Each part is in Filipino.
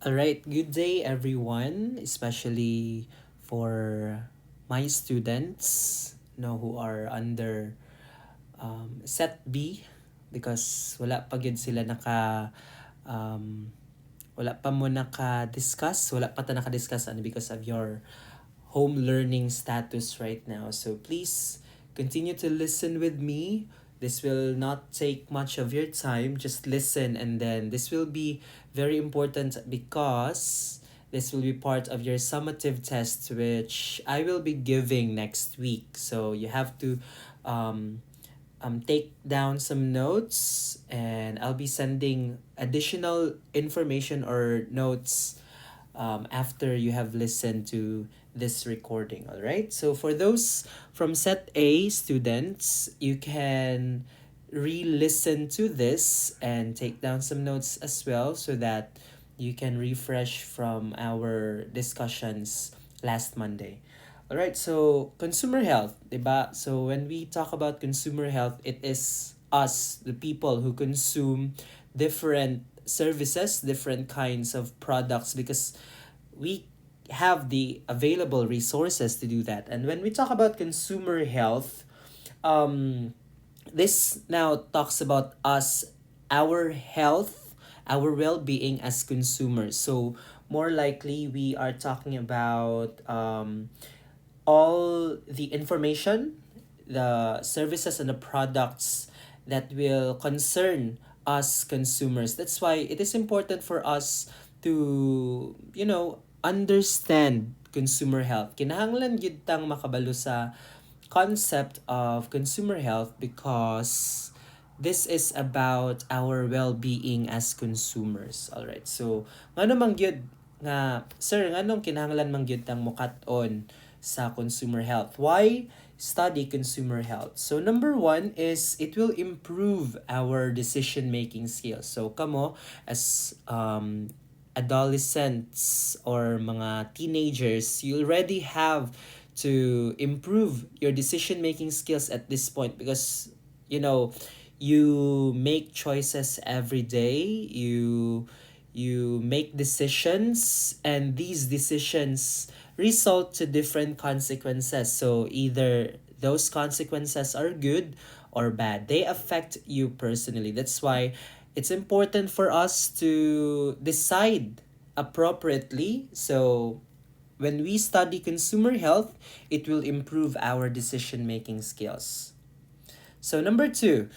All right, good day everyone, especially for my students who are under set B because wala pa gyud sila um, wala pa mo naka-discuss, wala pa ta naka-discuss because of your home learning status right now. So please continue to listen with me. This will not take much of your time. Just listen, and then this will be very important because this will be part of your summative test, which I will be giving next week. So you have to um, take down some notes, and I'll be sending additional information or notes after you have listened to this recording. All right. So for those from set A students, you can re-listen to this and take down some notes as well so that you can refresh from our discussions last Monday. All right, so consumer health, diba? So when we talk about consumer health, it is us, the people who consume different services, different kinds of products because we have the available resources to do that. And when we talk about consumer health, um, this now talks about us, our health, our well-being as consumers. So more likely, we are talking about all the information, the services and the products that will concern us consumers. That's why it is important for us to, understand consumer health. Kinahanglan gyud tang makabalo sa concept of consumer health because this is about our well-being as consumers. All right. So, ngano man gyud nga sir, nganong kinahanglan man gyud tang mukat-on sa consumer health? Why study consumer health? So, number one is it will improve our decision-making skills. So, kamo as adolescents or mga teenagers, you already have to improve your decision making skills at this point because you make choices every day, you make decisions, and these decisions result to different consequences. So either those consequences are good or bad, they affect you personally. That's why it's important for us to decide appropriately. So when we study consumer health, it will improve our decision making skills. So, number two,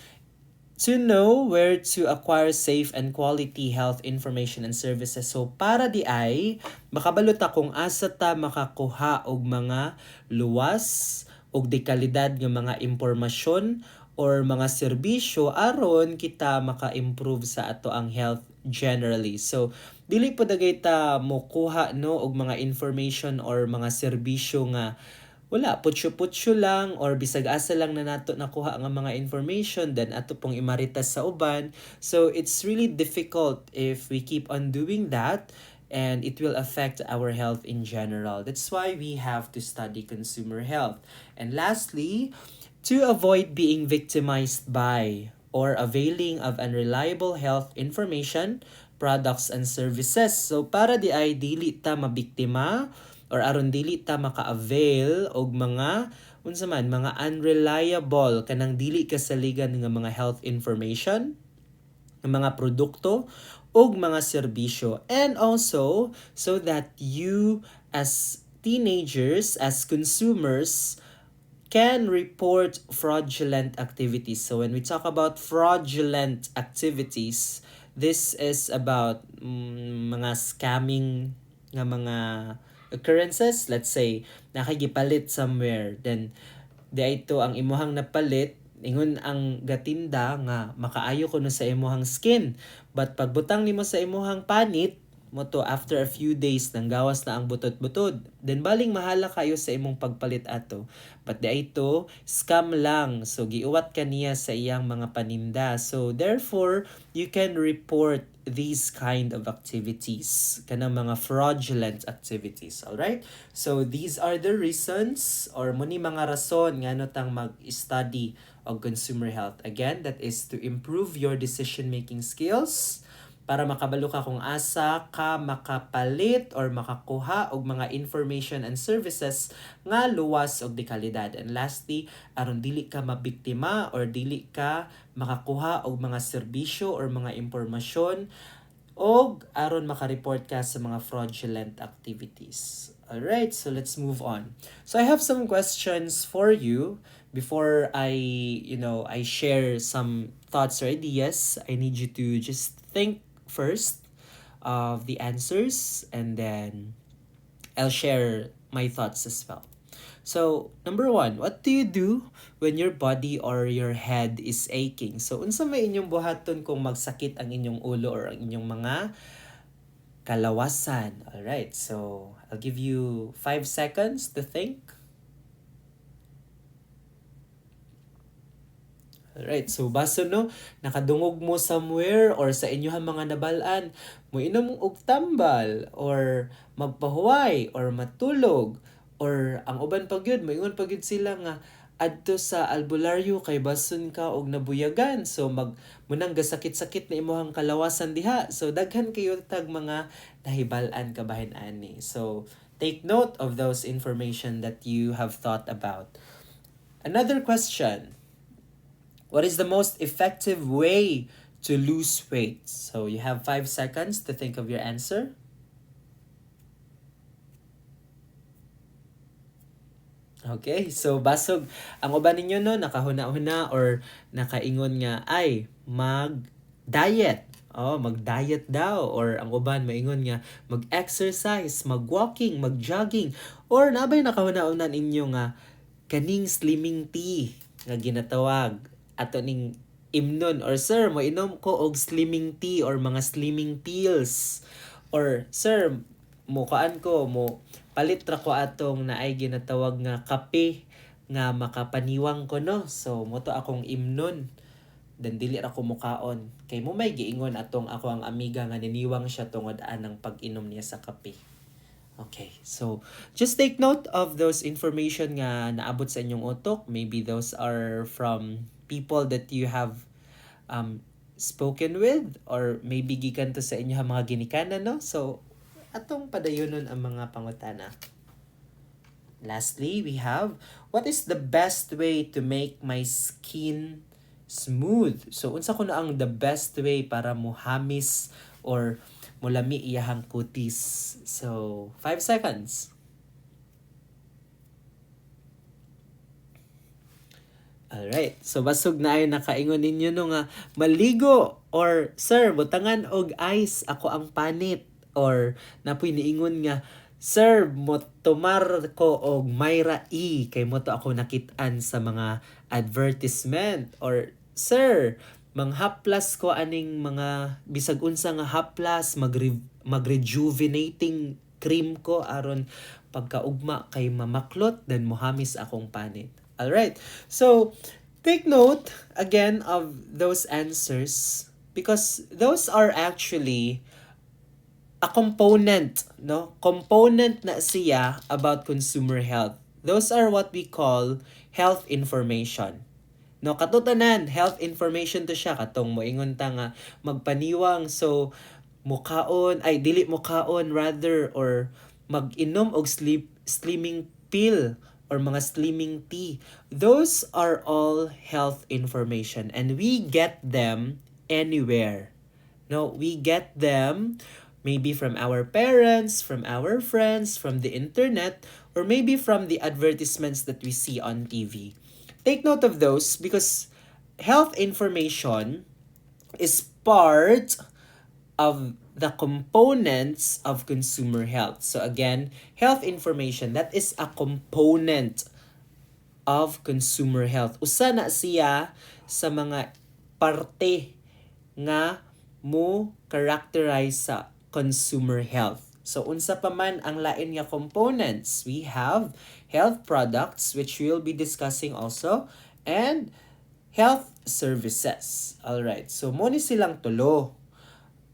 to know where to acquire safe and quality health information and services. So, para di ay, makabalot kung asa ta makakuha og mga luwas og di kalidad ng mga impormasyon or mga serbisyo aron kita maka-improve sa ato ang health generally. So, dili po dagay ta mo kuha no og mga information or mga serbisyo nga wala, putyo-putyo lang or bisag asa lang na nato nakuha nga mga information then ato pong imaritas sa uban. So it's really difficult if we keep on doing that, and it will affect our health in general. That's why we have to study consumer health. And lastly, to avoid being victimized by or availing of unreliable health information, products, and services. So para di ay dili ta mabiktima or aron dili ta maka-avail og mga unsa man mga unreliable kanang dili kasaligan nga mga health information, mga produkto og mga serbisyo, and also so that you as teenagers, as consumers, can report fraudulent activities. So when we talk about fraudulent activities, this is about mga scamming nga mga occurrences. Let's say nakagipalit somewhere, then di ito ang imuhang napalit, ingon ang gatinda nga makaayo kuno sa imuhang skin, but pagbutang nimo sa imuhang panit mo to after a few days nang gawas na ang butot-butod, then baling mahala kayo sa imong pagpalit ato, but di ito scam lang, so giuwat kaniya sa iyang mga paninda. So therefore you can report these kind of activities, kanang mga fraudulent activities. All right, so these are the reasons or muni mga rason nga tang mag-study of consumer health. Again, that is to improve your decision making skills, para makabalo ka kung asa ka makapalit or makakuha og mga information and services nga luwas og dekalidad. And lastly, aron dili ka mabiktima or dili ka makakuha og mga serbisyo or mga impormasyon o aron makareport ka sa mga fraudulent activities. Alright, so let's move on. So I have some questions for you before I share some thoughts or ideas. I need you to just think first of the answers and then I'll share my thoughts as well. So, number one, what do you do when your body or your head is aching? So, unsa may inyong buhaton kung magsakit ang inyong ulo or ang inyong mga kalawasan? Alright, so I'll give you 5 seconds to think. Alright, so baso no, nakadungog mo somewhere or sa inyohang mga nabalaan, mo inom og tambal or magpahuway or matulog or ang uban pag yun, moingon pag yun sila nga adto sa albularyo kay bason ka og nabuyagan. So munang gasakit-sakit na imuhang kalawasan diha. So daghan kayo tag mga nahibal-an kabahin ani. So take note of those information that you have thought about. Another question. What is the most effective way to lose weight? So you have 5 seconds to think of your answer. Okay, so basog ang uban ninyo no nakahuna-huna or nakaingon nga ay mag-diet. Oh, mag-diet daw or ang uban maingon nga mag-exercise, mag-walking, mag-jogging or nabay nakahuna-una ninyo nga kaning slimming tea nga ginatawag ato ning imnon or sir mo inom ko og slimming tea or mga slimming pills or sir mo kaan ko mo palit ra ko atong naay ginatawag nga kape nga makapaniwang ko no. So mo to akong imnon then dili ra ko mukaon kay mo may giingon atong ako ang amiga nga niniwang siya tungod anang pag-inom niya sa kape. Okay, so just take note of those information nga naabot sa inyong utok. Maybe those are from people that you have spoken with or maybe gikan to sa inyo mga ginikanan, no? So, atong padayonon ang mga pangutana. Lastly, we have, what is the best way to make my skin smooth? So, unsa ko na ang the best way para muhamis or mulami iyahang kutis. So, 5 seconds. Alright. So, basog na ay nakaingon ninyo no nga maligo or sir, butangan og ice ako ang panit or napoy niingon nga sir, mo tumar ko og Myra E kay mo to ako nakit-an sa mga advertisement or sir, manghaplas ko aning mga bisag unsa nga haplas mag-rejuvenating cream ko aron pagkaugma kay mamaklot then mohamis akong panit. All right. So take note again of those answers because those are actually a component, no? Component na siya about consumer health. Those are what we call health information. No, katutanan, health information to siya. Katong moingon ta nga magpaniwang. So, mukaon, ay dili mukaon rather or mag-inom og slimming pill or mga slimming tea. Those are all health information and we get them anywhere. No, we get them maybe from our parents, from our friends, from the internet, or maybe from the advertisements that we see on TV. Take note of those because health information is part of the components of consumer health. So again, health information, that is a component of consumer health. Usa na siya sa mga parte nga mo characterize sa consumer health. So unsa pa man ang lain nga components? We have health products which we'll be discussing also and health services. All right. So mo ni silang tulo.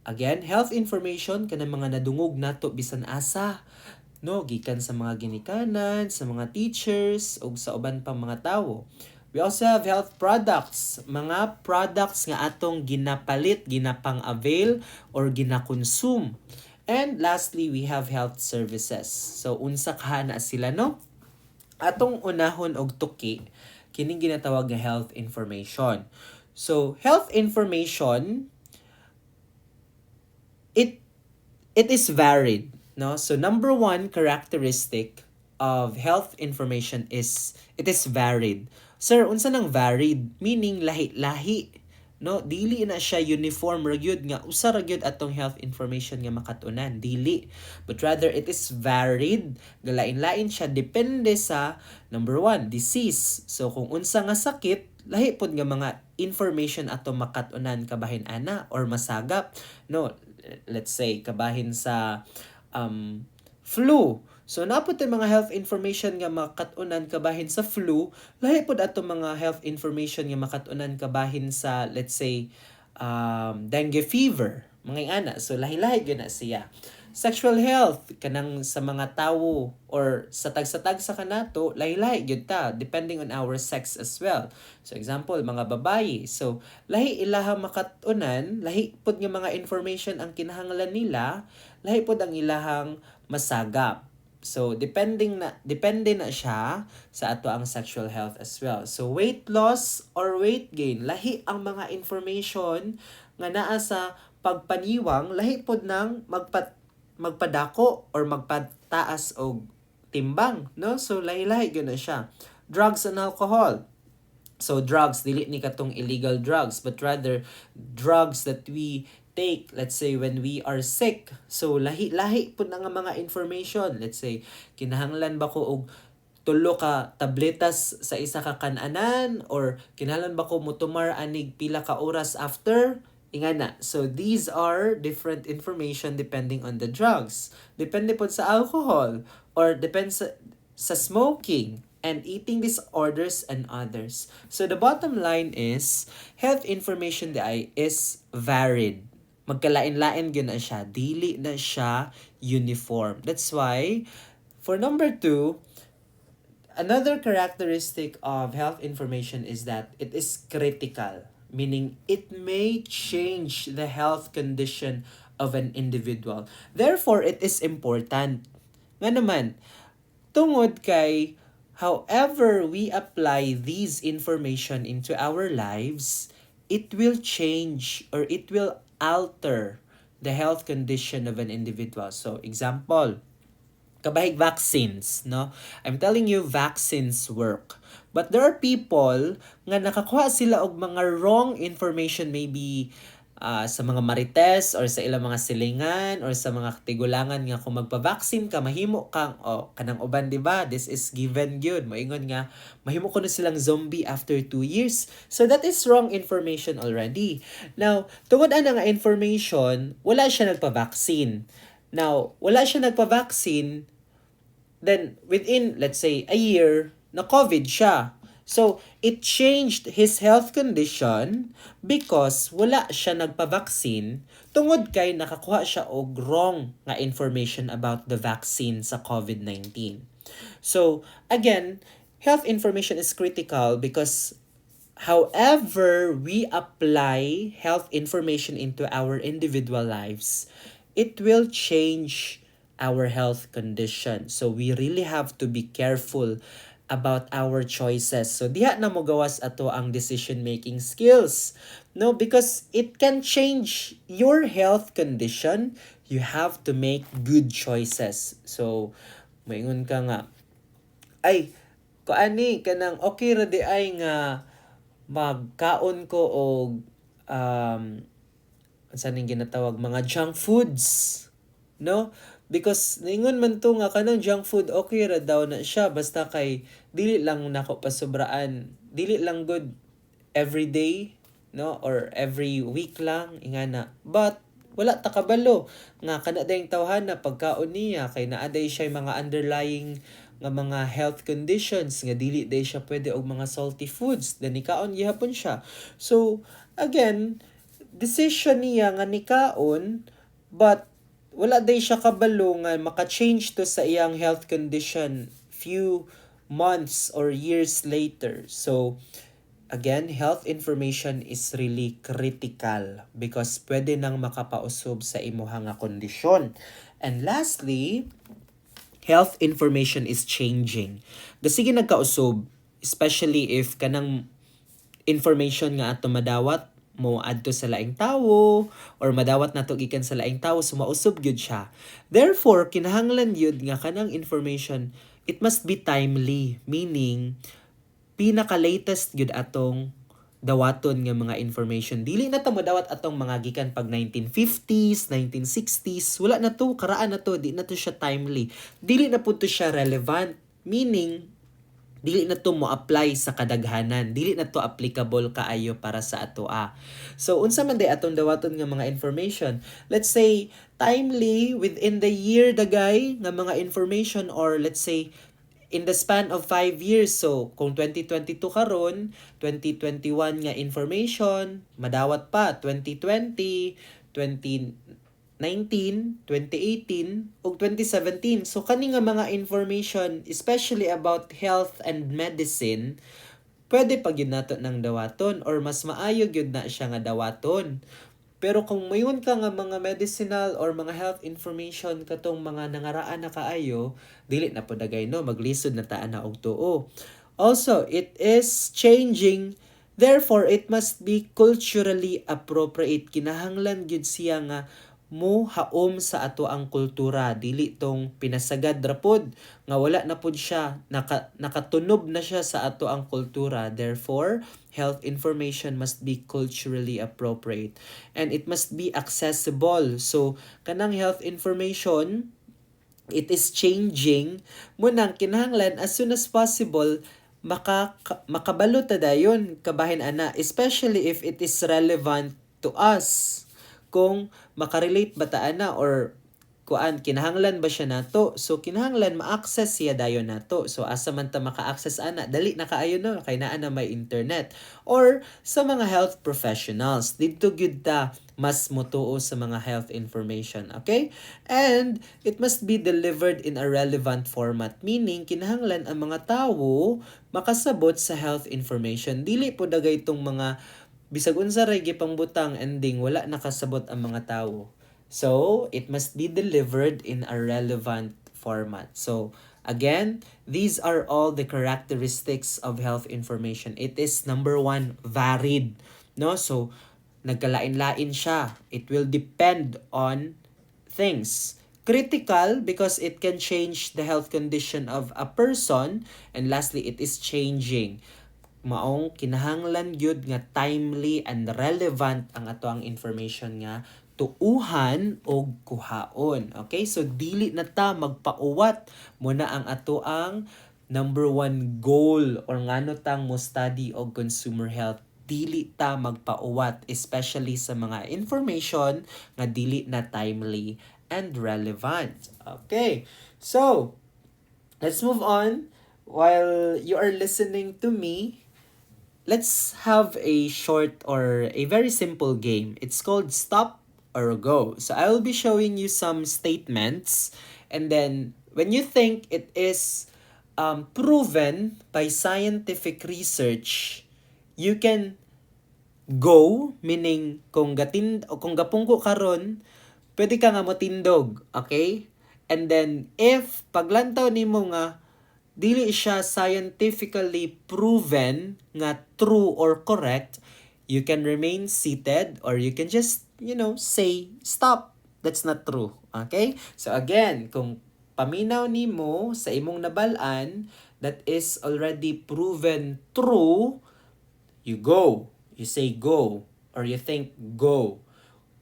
Again, health information kanang mga nadungog nato bisan asa no gikan sa mga ginikanan, sa mga teachers ug sa uban pang mga tawo. We also have health products, mga products nga atong ginapalit, ginapang-avail, or ginakonsume. And lastly, we have health services. So, unsa ka na sila, no? Atong unahon og tuki, kining ginatawag nga health information. So, health information, it it is varied, no? So number one characteristic of health information is it is varied. Sir, unsa nang varied? Meaning lahi-lahi, no? Dili na siya uniform ra gyud nga usa ra gyud atong health information nga makatunan, dili. But rather it is varied, galain-lain siya depende sa number one, disease. So kung unsa nga sakit, lahi pod nga mga information ato makatunan kabahin ana or masagap, no? Let's say kabahin sa flu. So napod mga health information nga makatunan kabahin sa flu, lahi pod ato mga health information nga makatunan kabahin sa, let's say, dengue fever, mga ana. So lahi-lahi gyud na siya. Sexual health kanang sa mga tawo or sa tagsa-tagsa kanato, lahi-lahi gyud ta depending on our sex as well. So example, mga babayi. So lahi ilaha makatunan, lahi pod nga mga information ang kinahanglan nila, lahi pod ang ilahang masagap. So depende na siya sa ato ang sexual health as well. So weight loss or weight gain, lahi ang mga information nga naa sa pagpaniwang, lahi pod nang magpadako or magpataas og timbang, no? So lahi-lahi gyud na siya. Drugs and alcohol. So drugs, dili ni katong illegal drugs, but rather drugs that we take, let's say, when we are sick. So lahi-lahi po na nga mga information. Let's say, kinahanglan ba ko og tulo ka tabletas sa isa ka kananan, or kinahanglan ba ko mutumar anig pila ka oras after? Ingana. So these are different information depending on the drugs. Depende po sa alcohol, or depends sa smoking and eating disorders and others. So the bottom line is, health information is varied. Magkalain-lain gyud na siya. Dili na siya uniform. That's why, for number 2, another characteristic of health information is that it is critical, meaning it may change the health condition of an individual. Therefore, it is important. Nga naman, tungod kay however we apply these information into our lives, it will change or it will alter the health condition of an individual. So, example, kabahig vaccines, no? I'm telling you, vaccines work. But there are people nga nakakuha sila og mga wrong information, maybe sa mga marites or sa ilang mga silingan or sa mga tigulangan nga kung magpa-vaccine ka, mahimo kang, kanang uban, di ba? This is given gyud. Moingon nga, mahimo ko na silang zombie after 2 years. So that is wrong information already. Now, tungod ana nga information, wala siya nagpa-vaccine. Now, wala siya nagpa-vaccine, then within, let's say, a year, na COVID siya. So, it changed his health condition because wala siya nagpa-vaccine tungod kay nakakuha siya og wrong nga information about the vaccine sa COVID-19. So, again, health information is critical because however we apply health information into our individual lives, it will change our health condition. So we really have to be careful about our choices. So diha na mo gawas ato ang decision making skills. No, because it can change your health condition. You have to make good choices. So maingon ka nga, ay kaani kanang okay ra di ay nga magkaon ko og saan yung ginatawag, mga junk foods, no? Because ningon man to nga kanang junk food, okay ra daw na siya basta kay dili lang nako pasubraan, dili lang good every day, no, or every week lang ingana. But wala ta kabalo nga kana dayong tawhana pagkaon niya kay naa day siya mga underlying nga mga health conditions nga dili day siya pwede og mga salty foods, then ikaon gihapon siya. So again, decision niya nga nikaon, but wala day siya kabalo nga maka-change to sa iyang health condition few months or years later. So, again, health information is really critical because pwede nang makapausob sa imuha nga kondisyon. And lastly, health information is changing. Sige nagkausob, especially if kanang information nga ato madawat mo adto sa laing tawo or madawat nato gikan sa laing tawo so mausob gyud siya. Therefore, kinahanglan yun nga kanang information, it must be timely, meaning pinaka-latest gyud atong dawaton nga mga information. Dili na ta mo dawat atong mga gikan pag 1950s, 1960s, wala na to, karaan na to, di na to siya timely. Dili na pud to siya relevant, meaning dili na to mo apply sa kadaghanan, dili na to applicable kaayo para sa atoa. So unsa man day atong dawaton nga mga information, let's say timely within the year dagay nga mga information, or let's say in the span of 5 years. So kung 2022 karon, 2021 nga information madawat pa 2020, 2019, 2018 ug 2017. So kani nga mga information, especially about health and medicine, pwede pa gyud nato nang dawaton or mas maayo gyud na siya nga dawaton. Pero kung mayon ka nga mga medicinal or mga health information katong mga nangaraan na kaayo, dili na po dagay no, maglisod na taan na og tuo. Also, it is changing. Therefore, it must be culturally appropriate. Kinahanglan gyud siya nga mo haom sa ato ang kultura, dili tong pinasagad ra pod nga wala na pod siya, nakatunob na siya sa ato ang kultura. Therefore, health information must be culturally appropriate and it must be accessible. So kanang health information, it is changing mo nang kinahanglan as soon as possible makabalo ta dayon kabahin ana, especially if it is relevant to us. Kung makarelate ba ta ana or kuan kinahanglan ba siya nato, so kinahanglan ma-access siya dayon nato. So asa man ta maka-access ana, dali na kaayo no kay naa na may internet. Or sa mga health professionals, didto gyud ta mas motuo sa mga health information, okay? And it must be delivered in a relevant format, meaning kinahanglan ang mga tawo makasabot sa health information. Dili po dagay itong mga bisag unsa ray gipangbutang ending wala nakasabot ang mga tawo. So, it must be delivered in a relevant format. So, again, these are all the characteristics of health information. It is number one, varied. No? So, nagkalain-lain siya. It will depend on things. Critical because it can change the health condition of a person. And lastly, it is changing. Maong kinahanglan gyud nga timely and relevant ang ato ang information nga tuuhan o kuhaon. Okay? So, dili na ta magpauwat muna ang ato ang number one goal or ngano tang mo study og consumer health. Dili ta magpauwat, especially sa mga information nga dili na timely and relevant. Okay? So, let's move on. While you are listening to me, let's have a short or a very simple game. It's called Stop or Go. So I will be showing you some statements, and then when you think it is proven by scientific research, you can go, meaning kung gapungko karon, pwede ka nga motindog, okay? And then if paglantaw nimo nga dili siya scientifically proven nga true or correct, you can remain seated or you can just, say, stop. That's not true. Okay? So again, kung paminaw nimo sa imong nabal-an that is already proven true, you go. You say go or you think go.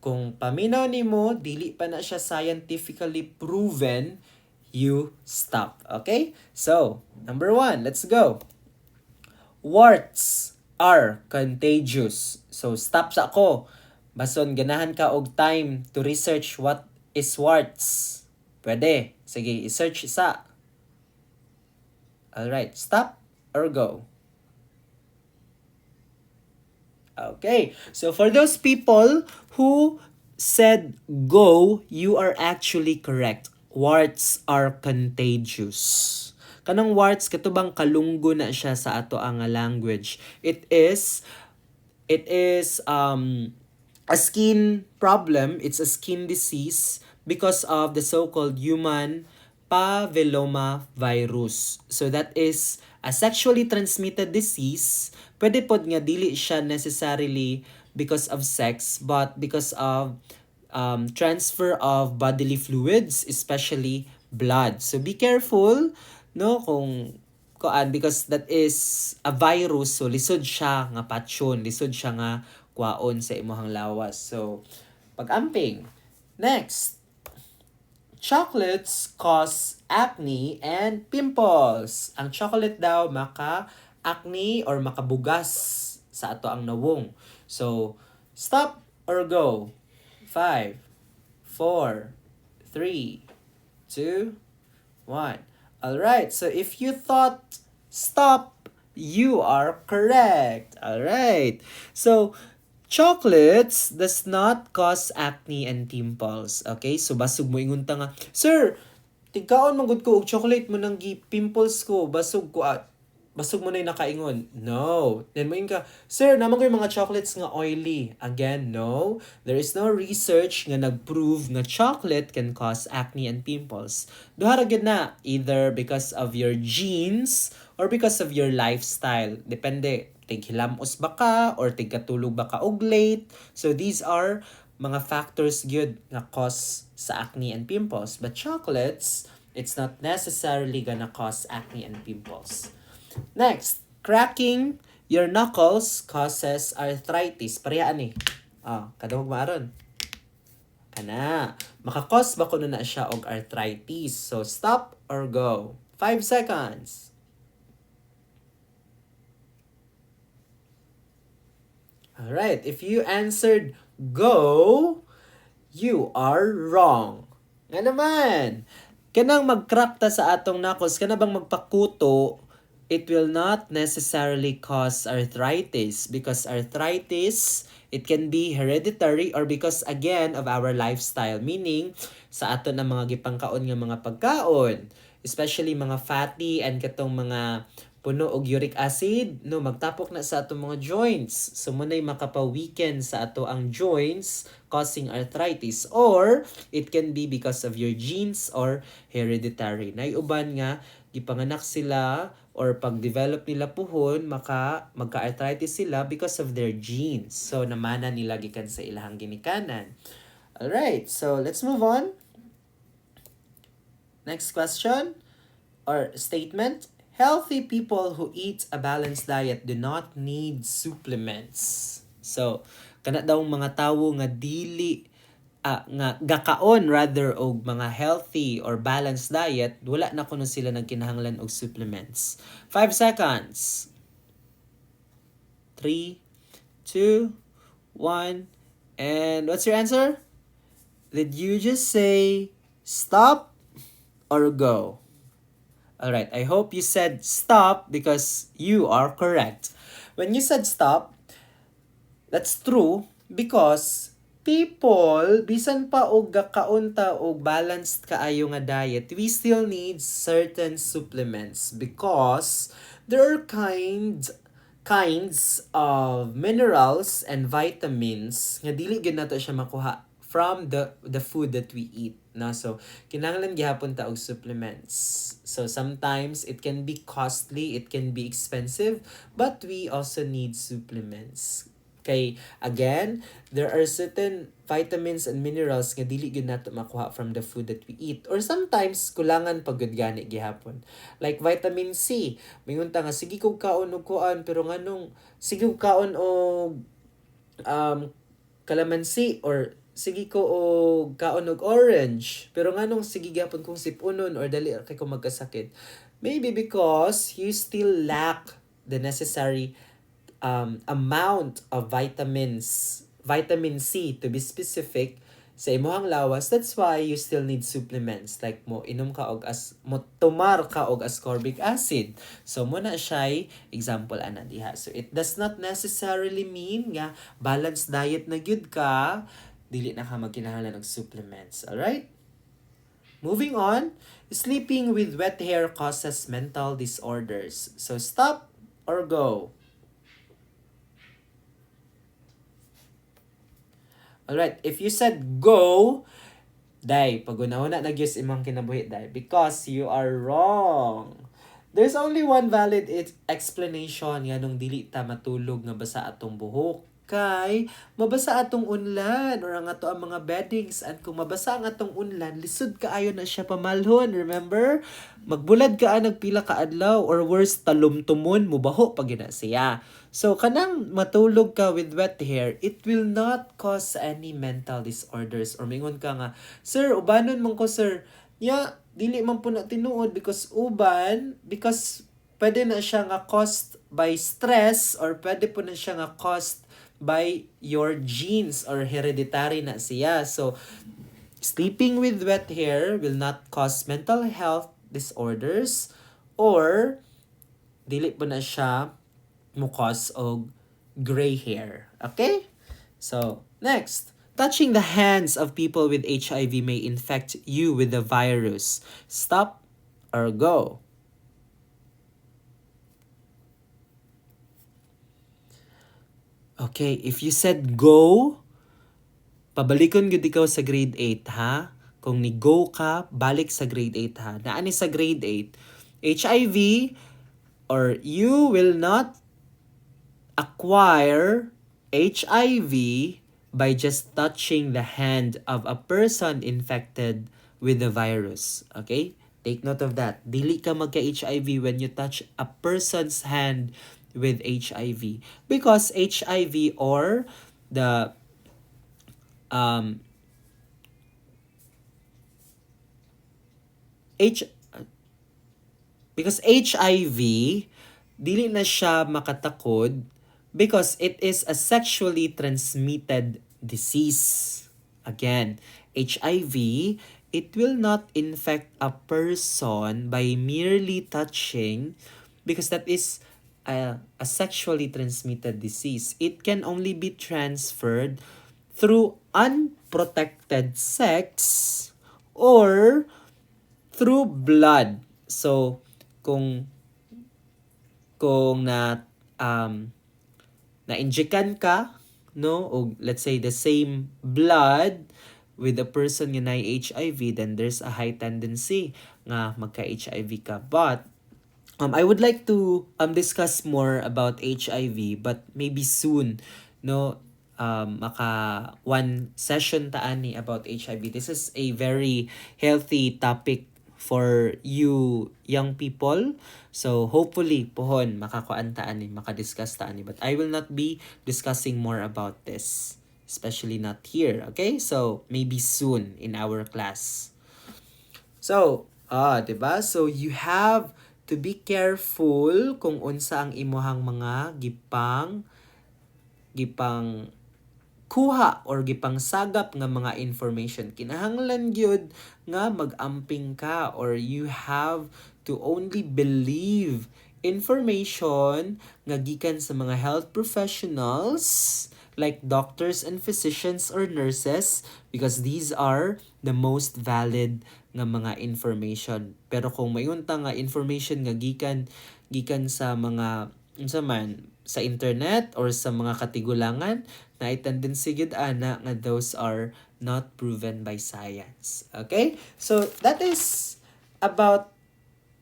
Kung paminaw nimo dili pa na siya scientifically proven, you stop. Okay? So, number 1, let's go. Warts are contagious. So, stop sa ako. Bason, ganahan ka og time to research what is warts. Pwede. Sige, i-search sa. Alright, stop or go? Okay. So, for those people who said go, you are actually correct. Warts are contagious. Kanang warts katubang kalunggo na siya sa ato ang language. It is a skin problem. It's a skin disease because of the so-called human papilloma virus. So that is a sexually transmitted disease. Pwede pod nga dili siya necessarily because of sex, but because of transfer of bodily fluids, especially blood. So be careful, no, kung kuan, because that is a virus, so lisod siya nga patyon, lisod siya nga kwaon sa imuhang lawas. So pag-amping. Next, chocolates cause acne and pimples. Ang chocolate daw maka-acne or makabugas sa ato ang nawong. So, stop or go? 5, 4, 3, 2, 1. Alright, so if you thought stop, you are correct. Alright. So, chocolates does not cause acne and pimples. Okay? So, basog mo ingon ta nga, Sir, tigkaon manggod ko og chocolate mo nang pimples ko, basog ko basog mo na yung nakaingon. No. Then mo ka, Sir, naman ko yung mga chocolates nga oily. Again, no. There is no research nga nag-prove nga chocolate can cause acne and pimples. Duha ra gyud na, either because of your genes or because of your lifestyle. Depende, tighilamos ba ka or tigkatulog ba ka og late. So these are mga factors gyud nga cause sa acne and pimples. But chocolates, it's not necessarily gonna cause acne and pimples. Next, cracking your knuckles causes arthritis. Pareha ani. Kadawag maaron. Kana. Makakos ba kuno na siya og arthritis? So, stop or go. 5 seconds. Alright, if you answered go, you are wrong. Nga naman. Kanang mag-crack ta sa atong knuckles, kana bang magpakuto, it will not necessarily cause arthritis because arthritis, it can be hereditary or because again of our lifestyle. Meaning, sa ato na mga gipangkaon nga mga pagkaon, especially mga fatty and katong mga puno og uric acid, no, magtapok na sa ato mga joints. So, muna'y makapa-weaken sa ato ang joints causing arthritis. Or, it can be because of your genes or hereditary. Naiuban nga, gipanganak sila or pag-develop nila puhon, magka-arthritis sila because of their genes. So, namana nila gikan sa ilahang ginikanan. Alright, so let's move on. Next question or statement. Healthy people who eat a balanced diet do not need supplements. So, kana daw mga tawo nga dili nga gakaon rather og mga healthy or balanced diet, wala na kuno sila nagkinahanglan og supplements. 5 seconds. 3, 2, 1, and what's your answer? Did you just say stop or go? Alright, I hope you said stop because you are correct. When you said stop, that's true because people, bisan pa og gakaon ta og balanced kaayo nga diet, we still need certain supplements because there are kinds of minerals and vitamins nga dili gyud nato siya makuha from the food that we eat. Na so kinahanglan gihapon ta og supplements. So sometimes it can be costly, it can be expensive, but we also need supplements. Kay again, there are certain vitamins and minerals nga dili gyud nato makuha from the food that we eat, or sometimes kulangan pag gyud gani gihapon. Like vitamin C, mingon ta nga sige kog kaon og kuan pero nganong sige kog kaon og calamansi or sige ko og kaon og orange pero nganong sige gyapon kong sipunon or dali kay ko magkasakit. Maybe because you still lack the necessary amount of vitamin C to be specific sa imong lawas. That's why you still need supplements like mo inom ka og mo tomar ka og ascorbic acid. So mo na siya example ana diha. So it does not necessarily mean nga balanced diet na gyud ka, dili na ka magkinahanglan og supplements. Alright? Moving on, sleeping with wet hair causes mental disorders. So stop or go. Alright, if you said go, Day, pag-una-una nagyos imong kinabuhi, Day, because you are wrong. There's only one valid explanation nga nung dili ta matulog nga basa atong buhok. Kay, mabasa atong unlan or ang ato ang mga beddings. At kung mabasa ang atong unlan, lisod kaayo na siya pamalhon. Remember? Magbulad ka nagpila ka adlaw or worse, talumtumon, mubaho pag yun na siya. So, kanang matulog ka with wet hair, it will not cause any mental disorders. Or mingon ka nga, Sir, ubanon man ko, sir. Dili man po na tinuod because pwede na siya nga caused by stress or pwede po na siya nga caused by your genes or hereditary na siya. So, sleeping with wet hair will not cause mental health disorders or dili po na siya mukos o gray hair. Okay? So, next. Touching the hands of people with HIV may infect you with the virus. Stop or go. Okay, if you said go, pabalikon gud ikaw sa grade 8, ha? Kung ni go ka, balik sa grade 8, ha? Naani sa grade 8, HIV or you will not acquire HIV by just touching the hand of a person infected with the virus. Okay? Take note of that. Dili ka magka-HIV when you touch a person's hand with HIV. Because HIV or the um H because HIV dili na siya makatakod because it is a sexually transmitted disease. Again, HIV, it will not infect a person by merely touching because that is a sexually transmitted disease. It can only be transferred through unprotected sex or through blood. So, kung na-injekan ka, no, o let's say the same blood with a person nga na HIV, then there's a high tendency nga magka-HIV ka. But I would like to discuss more about HIV, but maybe soon, no, maka one session ta ani about HIV. This is a very healthy topic for you young people. So hopefully pohon makakuan ta ani, makadiscuss ta ani. But I will not be discussing more about this, especially not here. Okay? So maybe soon in our class. So, 'di ba? So you have to be careful kung unsa ang imuhang mga gipang kuha or gipang sagap nga mga information. Kinahanglan gyud nga magamping ka or you have to only believe information nga gikan sa mga health professionals like doctors and physicians or nurses because these are the most valid nga mga information. Pero kung mayunta nga information nga gikan sa mga unsa man sa internet or sa mga katigulangan na tendency gid ana nga those are not proven by science. Okay? So that is about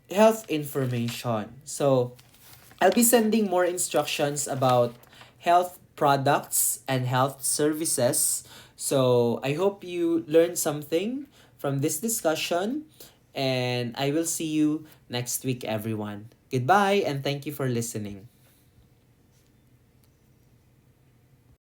health information. So I'll be sending more instructions about health products and health services. So I hope you learned something from this discussion and I will see you next week everyone. Goodbye and thank you for listening.